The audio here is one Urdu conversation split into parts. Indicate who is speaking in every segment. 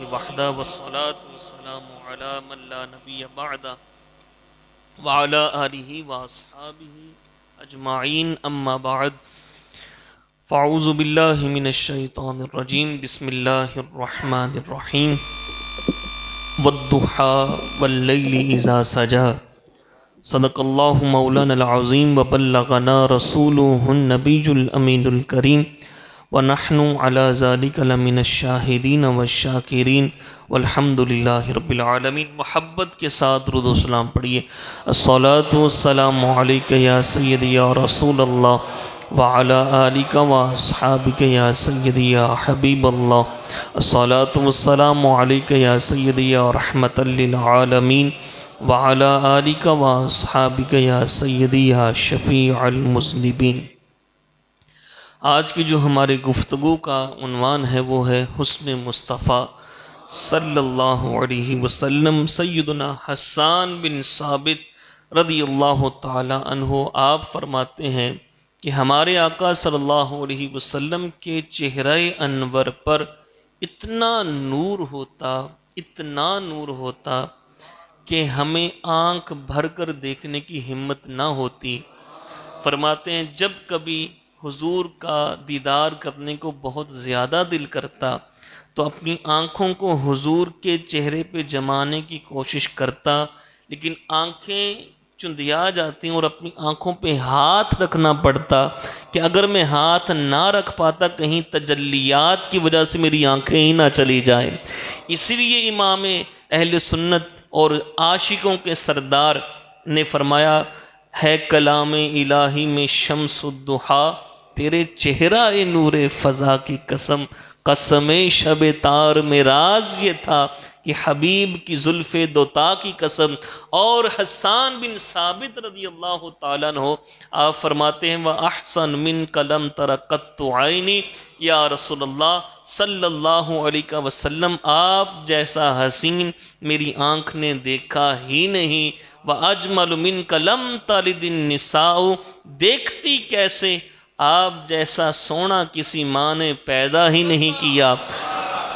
Speaker 1: وحدہ والصلاة والسلام علی من لا نبی بعدہ وعلی آلہ واصحابہ اجمعین اما بعد فاعوذ باللہ من الشیطان الرجیم بسم اللہ الرحمن الرحیم والضحى واللیل اذا سجى صدق اللہ مولانا العظیم وبلغنا رسولہ النبی الامین الکریم وَنَحْنُ عَلَى ذَلِكَ لَمِنَ الشَّاهِدِينَ وَالشَّاكِرِينَ وَالْحَمْدُ لِلَّهِ رَبِّ الْعَالَمِينَ۔ محبت کے ساتھ درود و سلام پڑھیے۔ الصلاة والسلام علیکہ یا سیدی یا رسول اللہ وعلی آلک واصحابک یا سیدی یا حبیب اللہ۔ الصلاة والسلام علیکہ یا سیدی یا رحمت للعالمین وعلی آلک واصحابک یا سیدی یا شفیع المذنبین۔ آج کی جو ہمارے گفتگو کا عنوان ہے وہ ہے حسن مصطفیٰ صلی اللہ علیہ وسلم۔ سیدنا حسان بن ثابت رضی اللہ تعالی عنہ آپ فرماتے ہیں کہ ہمارے آقا صلی اللہ علیہ وسلم کے چہرہ انور پر اتنا نور ہوتا کہ ہمیں آنکھ بھر کر دیکھنے کی ہمت نہ ہوتی۔ فرماتے ہیں جب کبھی حضور کا دیدار کرنے کو بہت زیادہ دل کرتا تو اپنی آنکھوں کو حضور کے چہرے پہ جمانے کی کوشش کرتا، لیکن آنکھیں چندیا جاتی اور اپنی آنکھوں پہ ہاتھ رکھنا پڑتا کہ اگر میں ہاتھ نہ رکھ پاتا کہیں تجلیات کی وجہ سے میری آنکھیں ہی نہ چلی جائیں۔ اسی لیے امام اہل سنت اور عاشقوں کے سردار نے فرمایا ہے کلام الہی میں شمس الضحیٰ تیرے چہرہ نور فضا کی قسم، قسم شب تار میں راز یہ تھا کہ حبیب کی زلف دوتا کی قسم۔ اور حسان بن ثابت رضی اللہ تعالیٰ عنہ آپ فرماتے ہیں وَأَحْسَنُ مِنْكَ لَمْ تَرَ قَطُّ عَيْنِي یا رسول اللہ صلی اللہ علیہ وسلم آپ جیسا حسین میری آنکھ نے دیکھا ہی نہیں۔ وَأَجْمَلُ مِنْكَ لَمْ تَلِدِ النِّسَاءُ دیکھتی کیسے آپ جیسا سونا کسی ماں نے پیدا ہی نہیں کیا۔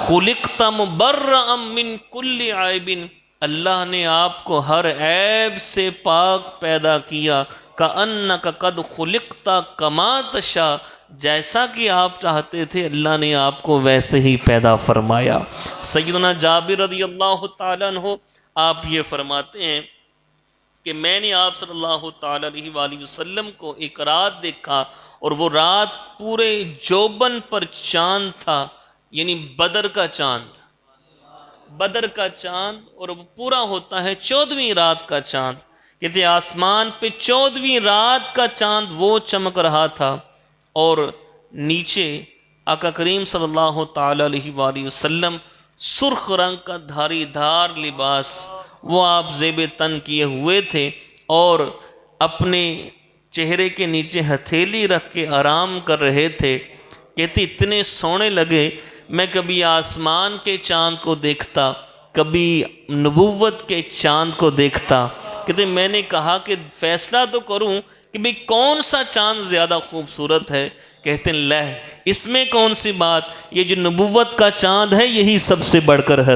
Speaker 1: خُلِقْتَ مُبَرَّأً مِّن كُلِّ عَيْبٍ اللہ نے آپ کو ہر عیب سے پاک پیدا کیا۔ كَأَنَّكَ قَدْ خُلِقْتَ كَمَا تَشَاءُ جیسا کہ آپ چاہتے تھے اللہ نے آپ کو ویسے ہی پیدا فرمایا۔ سیدنا جابر رضی اللہ تعالیٰ عنہ آپ یہ فرماتے ہیں کہ میں نے آپ صلی اللہ تعالیٰ علیہ وآلہ وسلم کو ایک رات دیکھا اور وہ رات پورے جوبن پر چاند تھا، یعنی بدر کا چاند اور وہ پورا ہوتا ہے 14ویں رات کا چاند۔ کہتے آسمان پہ 14ویں رات کا چاند وہ چمک رہا تھا اور نیچے آقا کریم صلی اللہ تعالیٰ علیہ وآلہ وسلم سرخ رنگ کا دھاری دھار لباس وہ آپ زیب تن کیے ہوئے تھے اور اپنے چہرے کے نیچے ہتھیلی رکھ کے آرام کر رہے تھے۔ کہتے اتنے سونے لگے میں کبھی آسمان کے چاند کو دیکھتا کبھی نبوت کے چاند کو دیکھتا۔ کہتے میں نے کہا کہ فیصلہ تو کروں کہ بھئی کون سا چاند زیادہ خوبصورت ہے؟ کہتے لہ اس میں کون سی بات، یہ جو نبوت کا چاند ہے یہی سب سے بڑھ کر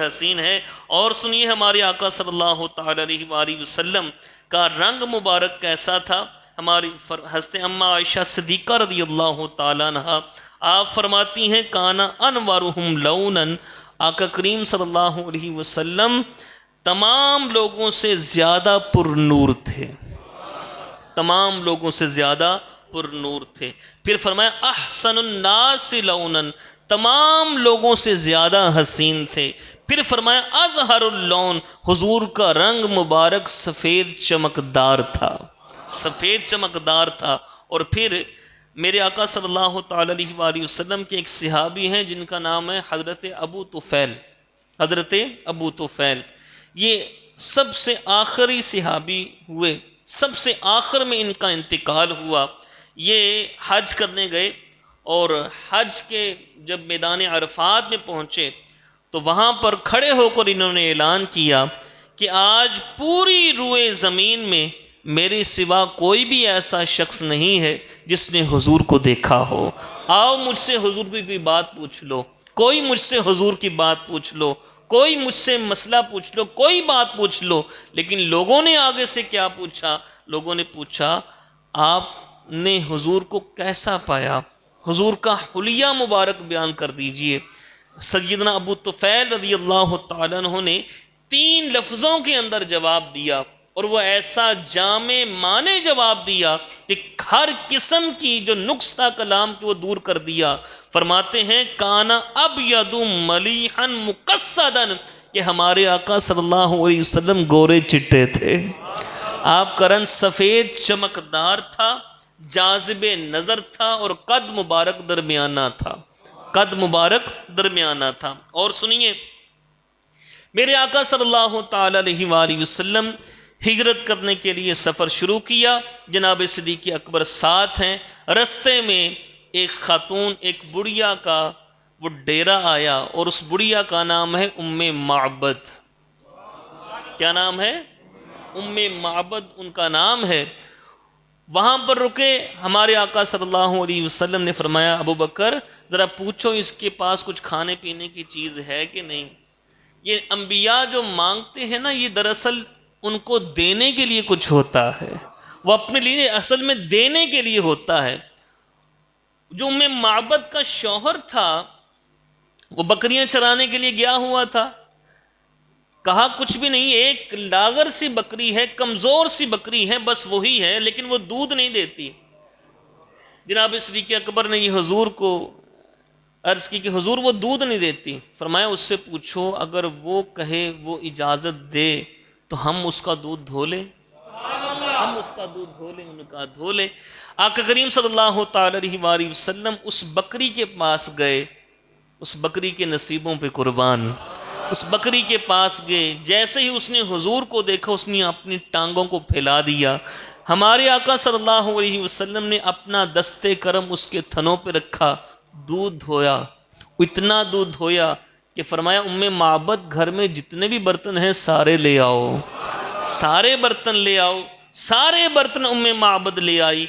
Speaker 1: حسین ہے۔ اور سنیے ہمارے آقا صلی اللہ تعالیٰ علیہ وآلہ وسلم کا رنگ مبارک کیسا تھا۔ ہماری حضرت اماں عائشہ صدیقہ رضی اللہ تعالیٰ عنہ آپ فرماتی ہیں کانا انورہم لونا آقا کریم صلی اللہ علیہ وسلم تمام لوگوں سے زیادہ پر نور تھے۔ پھر فرمایا احسن الناس لونا تمام لوگوں سے زیادہ حسین تھے۔ پھر فرمایا اظہر اللون حضور کا رنگ مبارک سفید چمکدار تھا۔ اور پھر میرے آقا صلی اللہ تعالیٰ علیہ وآلہ وسلم کے ایک صحابی ہیں جن کا نام ہے حضرت ابو طفیل، یہ سب سے آخری صحابی ہوئے، سب سے آخر میں ان کا انتقال ہوا۔ یہ حج کرنے گئے اور حج کے جب میدان عرفات میں پہنچے تو وہاں پر کھڑے ہو کر انہوں نے اعلان کیا کہ آج پوری روئے زمین میں میرے سوا کوئی بھی ایسا شخص نہیں ہے جس نے حضور کو دیکھا ہو، آؤ مجھ سے حضور کی کوئی بات پوچھ لو۔ کوئی مجھ سے حضور کی بات پوچھ لو، کوئی مجھ سے مسئلہ پوچھ لو، کوئی بات پوچھ لو. لیکن لوگوں نے آگے سے کیا پوچھا؟ لوگوں نے پوچھا آپ نے حضور کو کیسا پایا، حضور کا حلیہ مبارک بیان کر دیجئے. سیدنا ابو طفیل رضی اللہ تعالیٰ عنہ نے 3 لفظوں کے اندر جواب دیا، اور وہ ایسا جامع معنی جواب دیا کہ ہر قسم کی جو نقص تھا کلام کی وہ دور کر دیا. فرماتے ہیں کانا ابید ملیحا مقصدا، کہ ہمارے آقا صلی اللہ علیہ وسلم گورے چٹے تھے، آپ کا رنگ سفید چمکدار تھا، جاذب نظر تھا، اور قد مبارک درمیانہ تھا، قد مبارک درمیانہ تھا. اور سنیے، میرے آقا صلی اللہ تعالی علیہ وآلہ وسلم ہجرت کرنے کے لیے سفر شروع کیا. جناب صدیق اکبر ساتھ ہیں. رستے میں ایک خاتون، ایک بڑھیا کا وہ ڈیرا آیا، اور اس بڑھیا کا نام ہے ام معبد. کیا نام ہے؟ ام معبد ان کا نام ہے. وہاں پر رکے. ہمارے آقا صلی اللہ علیہ وسلم نے فرمایا ابو بکر ذرا پوچھو اس کے پاس کچھ کھانے پینے کی چیز ہے کہ نہیں. یہ انبیاء جو مانگتے ہیں نا، یہ دراصل ان کو دینے کے لیے کچھ ہوتا ہے، وہ اپنے لیے اصل میں دینے کے لیے ہوتا ہے. جو ام معبد کا شوہر تھا وہ بکریاں چرانے کے لیے گیا ہوا تھا. کہا کچھ بھی نہیں، ایک لاغر سی بکری ہے، کمزور سی بکری ہے، بس وہی ہے، لیکن وہ دودھ نہیں دیتی. جناب صدیق اکبر نے یہ حضور کو عرض کی کہ حضور وہ دودھ نہیں دیتی. فرمایا اس سے پوچھو، اگر وہ کہے، وہ اجازت دے تو ہم اس کا دودھ دھو لیں، ہم اس کا دودھ دھو لیں. انہوں نے کہا دھو لیں. آقا کریم صلی اللہ تعالی علیہ وآلہ وسلم اس بکری کے پاس گئے، اس بکری کے نصیبوں پہ قربان، اس بکری کے پاس گئے. جیسے ہی اس نے حضور کو دیکھا اس نے اپنی ٹانگوں کو پھیلا دیا. ہمارے آقا صلی اللہ علیہ وسلم نے اپنا دستے کرم اس کے تھنوں پہ رکھا، دودھ دھویا. اتنا دودھ دھویا کہ فرمایا ام معبد گھر میں جتنے بھی برتن ہیں سارے لے آؤ، سارے برتن لے آؤ. سارے برتن ام معبد لے آئی.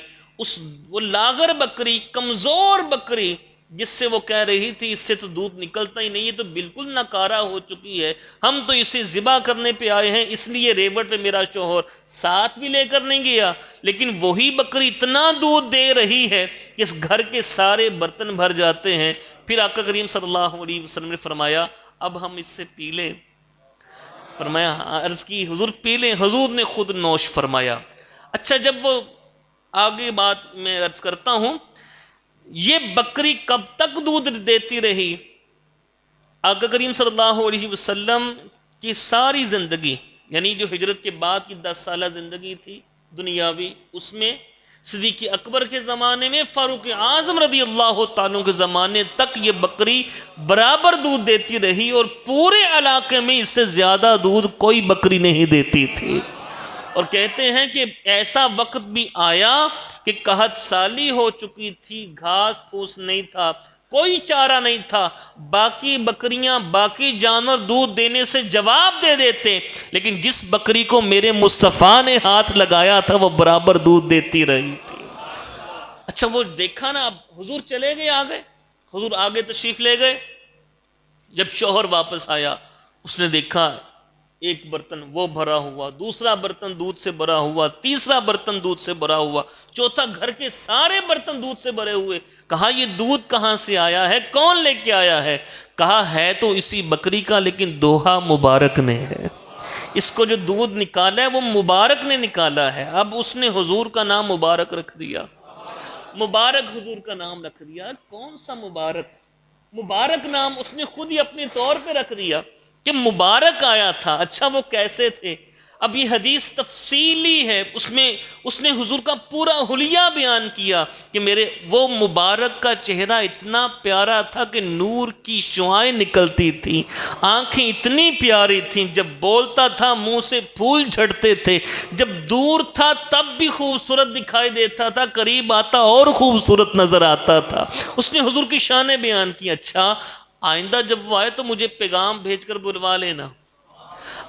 Speaker 1: وہ لاغر بکری، کمزور بکری جس سے وہ کہہ رہی تھی اس سے تو دودھ نکلتا ہی نہیں، یہ تو بالکل ناکارہ ہو چکی ہے، ہم تو اسے ذبح کرنے پہ آئے ہیں، اس لیے ریوٹ پہ میرا شوہر ساتھ بھی لے کر نہیں گیا. لیکن وہی بکری اتنا دودھ دے رہی ہے کہ اس گھر کے سارے برتن بھر جاتے ہیں. پھر آقا کریم صلی اللہ علیہ وسلم نے فرمایا اب ہم اس سے پی لیں. فرمایا عرض کی حضور پی لیں. حضور نے خود نوش فرمایا. اچھا، جب وہ آگے بات میں عرض کرتا ہوں، یہ بکری کب تک دودھ دیتی رہی؟ آقا کریم صلی اللہ علیہ وسلم کی ساری زندگی، یعنی جو ہجرت کے بعد کی 10 سالہ زندگی تھی دنیاوی، اس میں صدیق اکبر کے زمانے میں، فاروق اعظم رضی اللہ تعالیٰ کے زمانے تک یہ بکری برابر دودھ دیتی رہی، اور پورے علاقے میں اس سے زیادہ دودھ کوئی بکری نہیں دیتی تھی. اور کہتے ہیں کہ ایسا وقت بھی آیا کہ قحط سالی ہو چکی تھی، گھاس پھوس نہیں تھا، کوئی چارہ نہیں تھا، باقی بکریاں، باقی جانور دودھ دینے سے جواب دے دیتے، لیکن جس بکری کو میرے مصطفیٰ نے ہاتھ لگایا تھا وہ برابر دودھ دیتی رہی تھی. اچھا، وہ دیکھا نا، اب حضور چلے گئے، آگے حضور آگے تشریف لے گئے. جب شوہر واپس آیا اس نے دیکھا ایک برتن وہ بھرا ہوا، دوسرا برتن دودھ سے بھرا ہوا، تیسرا برتن دودھ سے بھرا ہوا، چوتھا گھر کے سارے برتن دودھ سے بھرے ہوئے. کہا یہ دودھ کہاں سے آیا ہے، کون لے کے آیا ہے؟ کہا ہے تو اسی بکری کا، لیکن دوہا مبارک نے ہے، اس کو جو دودھ نکالا ہے وہ مبارک نے نکالا ہے. اب اس نے حضور کا نام مبارک رکھ دیا، مبارک حضور کا نام رکھ دیا. کون سا مبارک؟ مبارک نام اس نے خود ہی اپنے طور پہ رکھ دیا کہ مبارک آیا تھا. اچھا، وہ کیسے تھے؟ اب یہ حدیث تفصیلی ہے، اس نے حضور کا پورا حلیہ بیان کیا کہ میرے وہ مبارک کا چہرہ اتنا پیارا تھا کہ نور کی شعائیں نکلتی تھیں، آنکھیں اتنی پیاری تھیں، جب بولتا تھا منہ سے پھول جھڑتے تھے، جب دور تھا تب بھی خوبصورت دکھائی دیتا تھا، قریب آتا اور خوبصورت نظر آتا تھا. اس نے حضور کی شانیں بیان کی. اچھا، آئندہ جب وہ آئے تو مجھے پیغام بھیج کر بلوا لینا.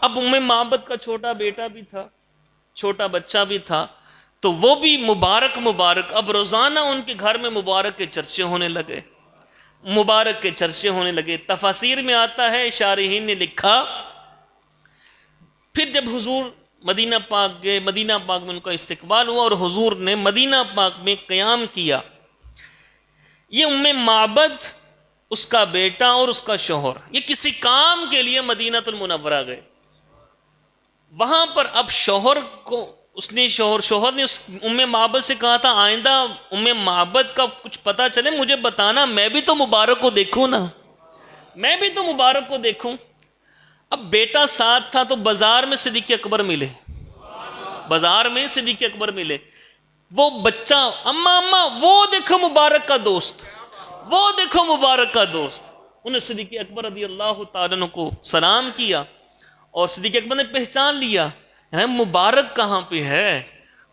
Speaker 1: اب ام معبد کا چھوٹا بیٹا بھی تھا، چھوٹا بچہ بھی تھا، تو وہ بھی مبارک مبارک. اب روزانہ ان کے گھر میں مبارک کے چرچے ہونے لگے. مبارک کے چرچے ہونے لگے۔ تفاسیر میں آتا ہے، شارحین نے لکھا، پھر جب حضور مدینہ پاک گئے، مدینہ پاک میں ان کا استقبال ہوا اور حضور نے مدینہ پاک میں قیام کیا۔ یہ معبد، اس کا بیٹا اور اس کا شوہر، یہ کسی کام کے لیے مدینہ المنورہ گئے۔ وہاں پر اب شوہر نے اس معبد سے کہا تھا، آئندہ معبد کا کچھ پتہ چلے مجھے بتانا، میں بھی تو مبارک کو دیکھوں نا، میں بھی تو مبارک کو دیکھوں۔ اب بیٹا ساتھ تھا تو بازار میں صدیق اکبر ملے، بازار میں صدیق اکبر ملے۔ وہ بچہ، اماں وہ دیکھو مبارک کا دوست، وہ دیکھو مبارک کا دوست۔ انہیں صدیق اکبر رضی اللہ تعالیٰ عنہ کو سلام کیا اور صدیق اکبر نے پہچان لیا، مبارک کہاں پہ ہے،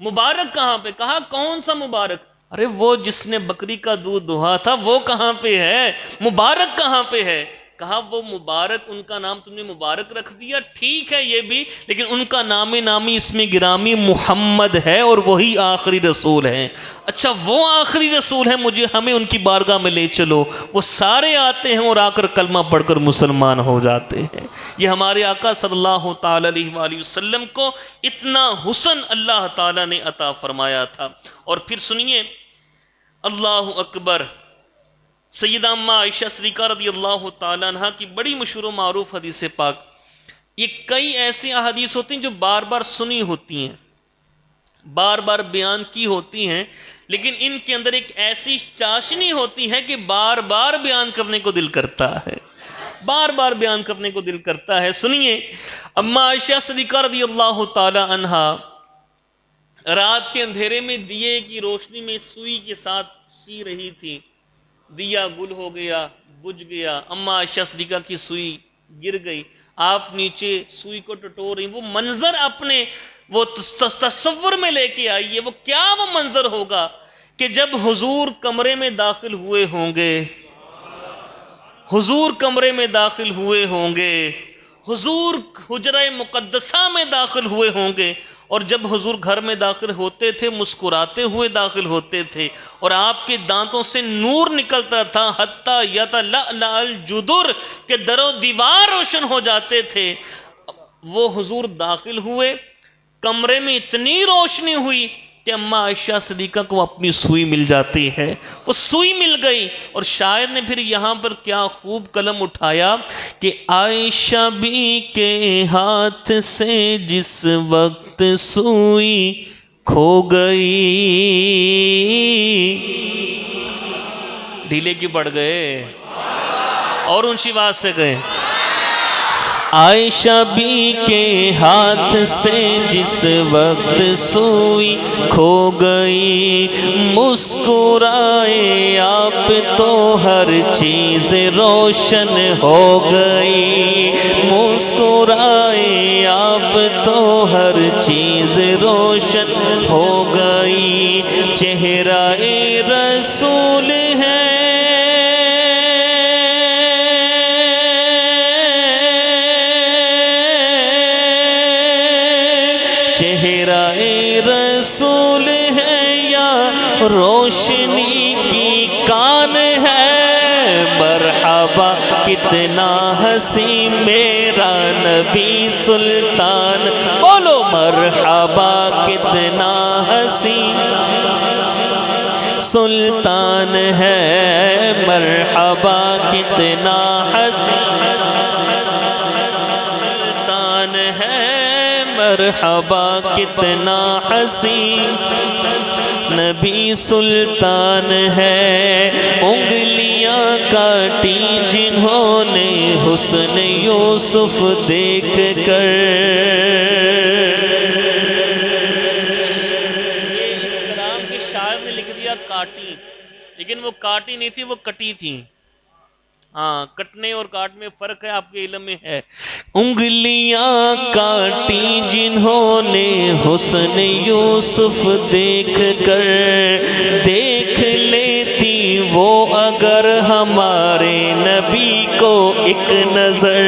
Speaker 1: مبارک کہاں پہ؟ کہا کون سا مبارک؟ ارے وہ جس نے بکری کا دودھ دہا تھا وہ کہاں پہ ہے، مبارک کہاں پہ ہے؟ کہا وہ مبارک، ان کا نام تم نے مبارک رکھ دیا، ٹھیک ہے یہ بھی، لیکن ان کا نامی اس میں گرامی محمد ہے اور وہی آخری رسول ہے۔ اچھا وہ آخری رسول ہے، ہمیں ان کی بارگاہ میں لے چلو۔ وہ سارے آتے ہیں اور آ کر کلمہ پڑھ کر مسلمان ہو جاتے ہیں۔ یہ ہمارے آقا صلی اللہ تعالی علیہ وآلہ وسلم کو اتنا حسن اللہ تعالیٰ نے عطا فرمایا تھا۔ اور پھر سنیے، اللہ اکبر، سیدہ اماں عائشہ صدیقہ رضی اللہ تعالیٰ عنہ کی بڑی مشہور و معروف حدیث پاک، یہ کئی ایسی احادیث ہوتی ہیں جو بار بار سنی ہوتی ہیں، بار بار بیان کی ہوتی ہیں، لیکن ان کے اندر ایک ایسی چاشنی ہوتی ہے کہ بار بار بیان کرنے کو دل کرتا ہے، بار بار بیان کرنے کو دل کرتا ہے۔ سنیے، اماں عائشہ صدیقہ رضی اللہ تعالیٰ عنہ رات کے اندھیرے میں دیے کی روشنی میں سوئی کے ساتھ سی رہی تھی، دیا گل ہو گیا، بجھ گیا، اماں عائشہ صدیقہ کی سوئی گر گئی، آپ نیچے سوئی کو ٹٹور رہی۔ وہ منظر اپنے وہ تصور میں لے کے آئیے، وہ کیا وہ منظر ہوگا کہ جب حضور کمرے میں داخل ہوئے ہوں گے، حضور کمرے میں داخل ہوئے ہوں گے، حضور حجرہ مقدسہ میں داخل ہوئے ہوں گے، اور جب حضور گھر میں داخل ہوتے تھے مسکراتے ہوئے داخل ہوتے تھے اور آپ کے دانتوں سے نور نکلتا تھا، حتیٰ یتلألأ الجدر، کہ در و دیوار روشن ہو جاتے تھے۔ وہ حضور داخل ہوئے، کمرے میں اتنی روشنی ہوئی کہ اماں عائشہ صدیقہ کو اپنی سوئی مل جاتی ہے، وہ سوئی مل گئی۔ اور شاعر نے پھر یہاں پر کیا خوب قلم اٹھایا کہ عائشہ بی کے ہاتھ سے جس وقت سوئی کھو گئی، ڈھیلے کی پڑ گئے اور اونچی آواز سے گئے، عائشہ بی کے ہاتھ سے جس وقت سوئی کھو گئی، مسکرائے آپ تو ہر چیز روشن ہو گئی، مسکرائے آپ تو ہر چیز روشن ہو گئی، چہرہ رسول ہے رسول ہے یا روشنی کی کان ہے، مرحبا کتنا حسین میرا نبی سلطان، بولو مرحبا کتنا حسین سلطان ہے، مرحبا کتنا حسین سلطان ہے، مرحبا کتنا حسین نبی سلطان ہے، انگلیاں کاٹی جنہوں نے حسن یوسف دیکھ کر۔ یہ اس کلام کے شاعر نے لکھ دیا کاٹی، لیکن وہ کاٹی نہیں تھی، وہ کٹی تھی۔ ہاں، کٹنے اور کاٹ میں فرق ہے، آپ کے علم میں ہے۔ انگلیاں کاٹی جنہوں نے حسن یوسف دیکھ کر، دیکھ لیتی وہ اگر ہمارے نبی کو ایک نظر،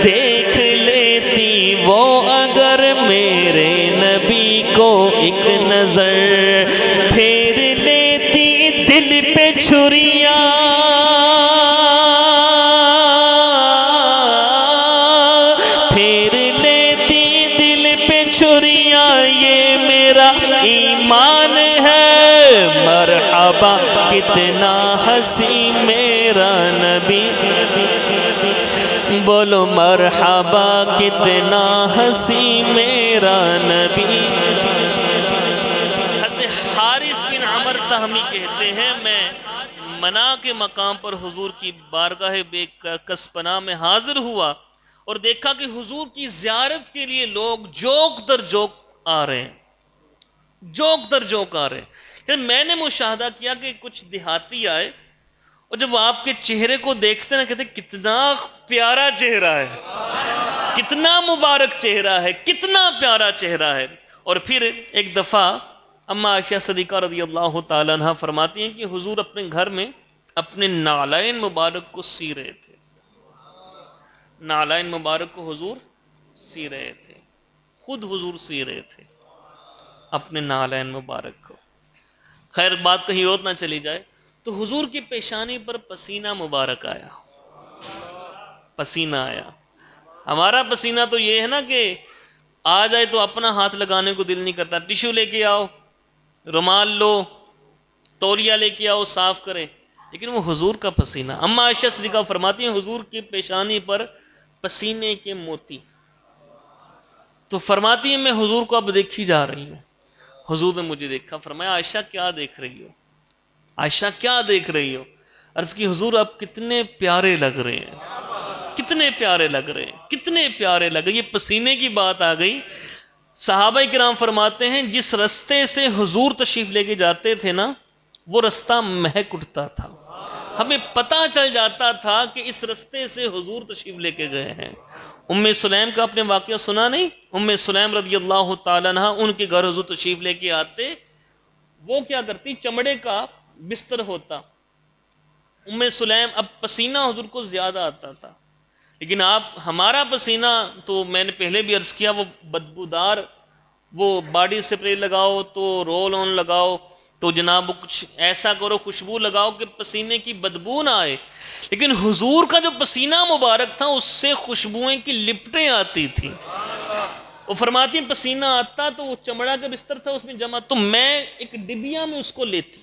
Speaker 1: دیکھ لیتی وہ اگر میرے نبی کو ایک نظر، پھیر لیتی دل پہ چھریاں، مرحبا کتنا حسین میرا نبی، بولو مرحبا کتنا حسین میرا نبی۔ حضرت حارث بن عمر سہمی کہتے ہیں میں منا کے مقام پر حضور کی بارگاہ بے کس پناہ میں حاضر ہوا اور دیکھا کہ حضور کی زیارت کے لیے لوگ جوک در جوک آ رہے ہیں، جوک در جوک آ رہے ہیں۔ پھر میں نے مشاہدہ کیا کہ کچھ دیہاتی آئے اور جب وہ آپ کے چہرے کو دیکھتے ہیں کہتے ہیں کتنا پیارا چہرہ ہے، کتنا مبارک چہرہ ہے، کتنا پیارا چہرہ ہے۔ اور پھر ایک دفعہ اما عائشہ صدیقہ رضی اللہ تعالیٰ عنہ فرماتی ہیں کہ حضور اپنے گھر میں اپنے نالین مبارک کو سی رہے تھے، نالین مبارک کو حضور سی رہے تھے، خود حضور سی رہے تھے اپنے نالین مبارک کو۔ خیر بات کہیں اور نہ چلی جائے تو حضور کی پیشانی پر پسینہ مبارک آیا، پسینہ آیا۔ ہمارا پسینہ تو یہ ہے نا کہ آ جائے تو اپنا ہاتھ لگانے کو دل نہیں کرتا، ٹیشو لے کے آؤ، رومال لو، تولیہ لے کے آؤ صاف کرے، لیکن وہ حضور کا پسینہ۔ اما عائشہ صدیقہ فرماتی ہیں حضور کی پیشانی پر پسینے کے موتی، تو فرماتی ہیں میں حضور کو اب دیکھی جا رہی ہوں۔ حضور نے مجھے دیکھا، فرمایا عائشہ کیا دیکھ رہی ہو، عائشہ کیا دیکھ رہی ہو؟ عرض کی حضور آپ کتنے پیارے لگ رہے ہیں، کتنے پیارے لگ رہے ہیں، کتنے پیارے لگ رہے ہیں۔ یہ پسینے کی بات آ گئی۔ صحابہ کرام فرماتے ہیں جس رستے سے حضور تشریف لے کے جاتے تھے نا وہ رستہ مہک اٹھتا تھا، ہمیں پتہ چل جاتا تھا کہ اس رستے سے حضور تشریف لے کے گئے ہیں۔ ام سلیم کا اپنے واقعہ سنا نہیں؟ ام سلیم رضی اللہ تعالیٰ عنہ ان کے گھر حضور تشریف لے کے آتے، وہ کیا کرتی، چمڑے کا بستر ہوتا۔ ام سلیم اب پسینہ حضور کو زیادہ آتا تھا، لیکن آپ ہمارا پسینہ تو میں نے پہلے بھی عرض کیا وہ بدبودار، وہ باڈی اسپرے لگاؤ تو رول آن لگاؤ تو جناب کچھ ایسا کرو خوشبو لگاؤ کہ پسینے کی بدبو نہ آئے، لیکن حضور کا جو پسینہ مبارک تھا اس سے خوشبوئیں کی لپٹیں آتی تھیں۔ وہ فرماتی ہیں پسینہ آتا تو وہ چمڑا کا بستر تھا اس میں جمع، تو میں ایک ڈبیا میں اس کو لیتی،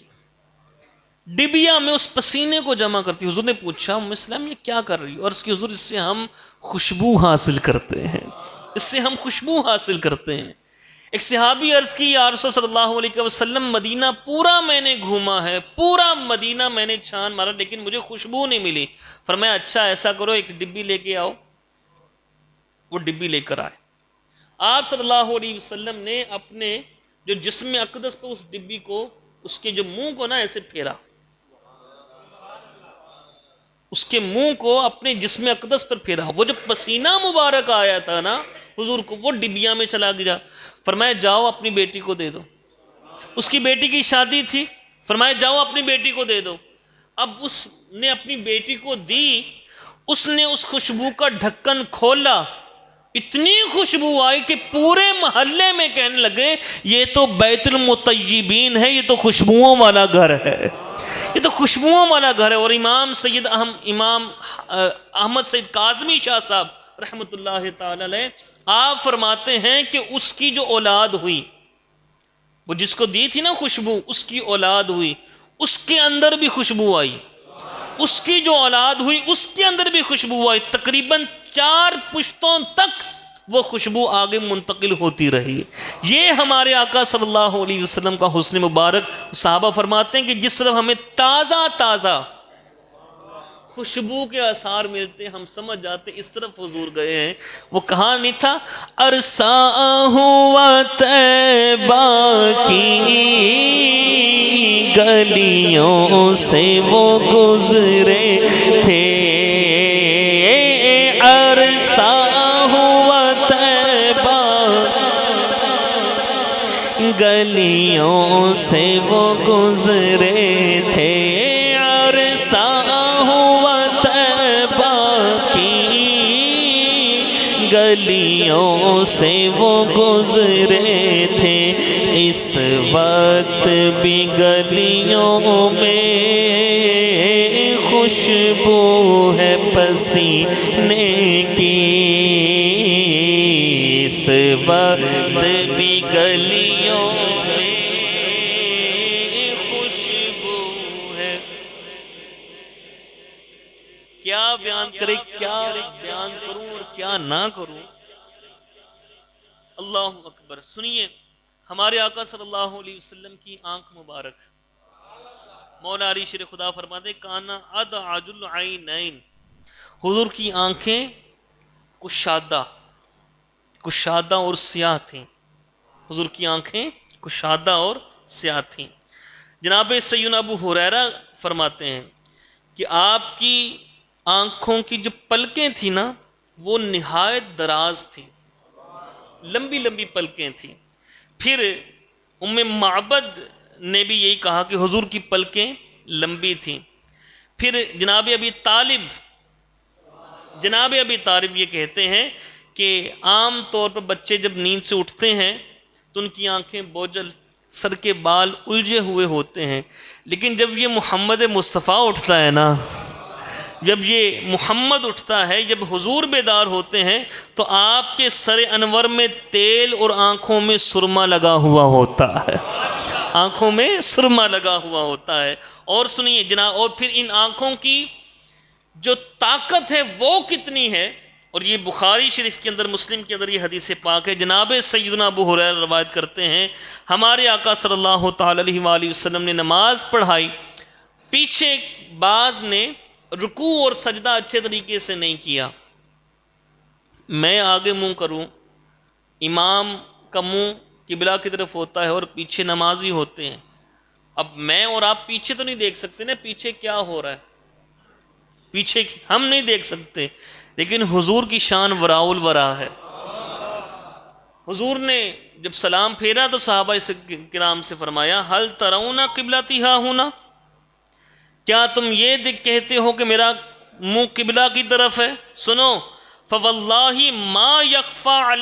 Speaker 1: ڈبیا میں اس پسینے کو جمع کرتی۔ حضور نے پوچھا ام سلیم یہ کیا کر رہی ہو؟ اور اس کی حضور اس سے ہم خوشبو حاصل کرتے ہیں، اس سے ہم خوشبو حاصل کرتے ہیں۔ ایک صحابی عرض کی یا رسول صلی اللہ علیہ وسلم مدینہ پورا میں نے گھوما ہے، پورا مدینہ میں نے چھان مارا لیکن مجھے خوشبو نہیں ملی۔ فرمایا اچھا ایسا کرو ایک ڈبی لے کے آؤ، وہ ڈبی لے کر آئے۔ آپ صلی اللہ علیہ وسلم نے اپنے جو جسم اقدس پہ اس ڈبی کو، اس کے جو منہ کو نا ایسے پھیرا، اس کے منہ کو اپنے جسم اقدس پر پھیرا، وہ جو پسینہ مبارک آیا تھا نا حضور کو وہ ڈبیا میں چلا گیا۔ فرمایا جاؤ اپنی بیٹی کو دے دو، اس کی بیٹی کی شادی تھی، فرمایا جاؤ اپنی بیٹی کو دے دو۔ اب اس نے اپنی بیٹی کو دی، اس نے اس خوشبو کا ڈھکن کھولا، اتنی خوشبو آئی کہ پورے محلے میں کہنے لگے یہ تو بیت المطیبین ہے، یہ تو خوشبوؤں والا گھر ہے، یہ تو خوشبوؤں والا گھر ہے۔ اور امام احمد سید کاظمی شاہ صاحب رحمۃ اللہ تعالی علیہ آپ فرماتے ہیں کہ اس کی جو اولاد ہوئی، وہ جس کو دی تھی نا خوشبو، اس کی اولاد ہوئی، اس کے اندر بھی خوشبو آئی، اس کی جو اولاد ہوئی اس کے اندر بھی خوشبو آئی، تقریباً 4 پشتوں تک وہ خوشبو آگے منتقل ہوتی رہی۔ یہ ہمارے آقا صلی اللہ علیہ وسلم کا حسن مبارک۔ صحابہ فرماتے ہیں کہ جس طرح ہمیں تازہ تازہ خوشبو کے آثار ملتے ہم سمجھ جاتے اس طرف حضور گئے ہیں۔ وہ کہاں نہیں تھا عرصہ ہوا طیبہ کی گلیوں سے وہ گزرے تھے، عرصہ ہوا طیبہ گلیوں سے وہ گزرے تھے، عرصہ ہوا طیبہ کی گلیوں سے وہ گزرے تھے، اس وقت بھی گلیوں میں خوشبو ہے پسینے کی، اس وقت بھی گلیوں میں خوشبو کیا بیان کرے، کیا بیان کروں اور کیا نہ کروں۔ اللہ اکبر۔ سنیے ہمارے آقا صلی اللہ علیہ وسلم کی آنکھ مبارک، مولا علی شیر خدا فرماتے کانا ادعج العینین، حضور کی آنکھیں کشادہ اور سیاہ تھیں، حضور کی آنکھیں کشادہ اور سیاہ تھیں۔ جناب سیدنا ابو ہریرہ فرماتے ہیں کہ آپ کی آنکھوں کی جو پلکیں تھیں نا وہ نہایت دراز تھیں، لمبی لمبی پلکیں تھیں۔ پھر ام معبد نے بھی یہی کہا کہ حضور کی پلکیں لمبی تھیں۔ پھر جناب ابی طالب یہ کہتے ہیں کہ عام طور پر بچے جب نیند سے اٹھتے ہیں تو ان کی آنکھیں بوجھل، سر کے بال الجھے ہوئے ہوتے ہیں، لیکن جب یہ محمد مصطفیٰ اٹھتا ہے نا، جب یہ محمد اٹھتا ہے، جب حضور بیدار ہوتے ہیں تو آپ کے سر انور میں تیل اور آنکھوں میں سرما لگا ہوا ہوتا ہے، آنکھوں میں سرما لگا ہوا ہوتا ہے۔ اور سنیے جناب، اور پھر ان آنکھوں کی جو طاقت ہے وہ کتنی ہے، اور یہ بخاری شریف کے اندر، مسلم کے اندر یہ حدیث پاک ہے۔ جناب سیدنا ابو ہریرہ روایت کرتے ہیں ہمارے آقا صلی اللہ تعالی علیہ وآلہ وسلم نے نماز پڑھائی، پیچھے بعض نے رکوع اور سجدہ اچھے طریقے سے نہیں کیا، میں آگے منہ کروں، امام کا منہ قبلہ کی طرف ہوتا ہے اور پیچھے نمازی ہوتے ہیں، اب میں اور آپ پیچھے تو نہیں دیکھ سکتے نا پیچھے کیا ہو رہا ہے، پیچھے ہم نہیں دیکھ سکتے، لیکن حضور کی شان وراء الورا ہے۔ حضور نے جب سلام پھیرا تو صحابہ کرام سے فرمایا ہل ترون قبلتی ہا ہونا، کیا تم یہ کہتے ہو کہ میرا منہ قبلہ کی طرف ہے؟ سنو، فواللہ ما یخفی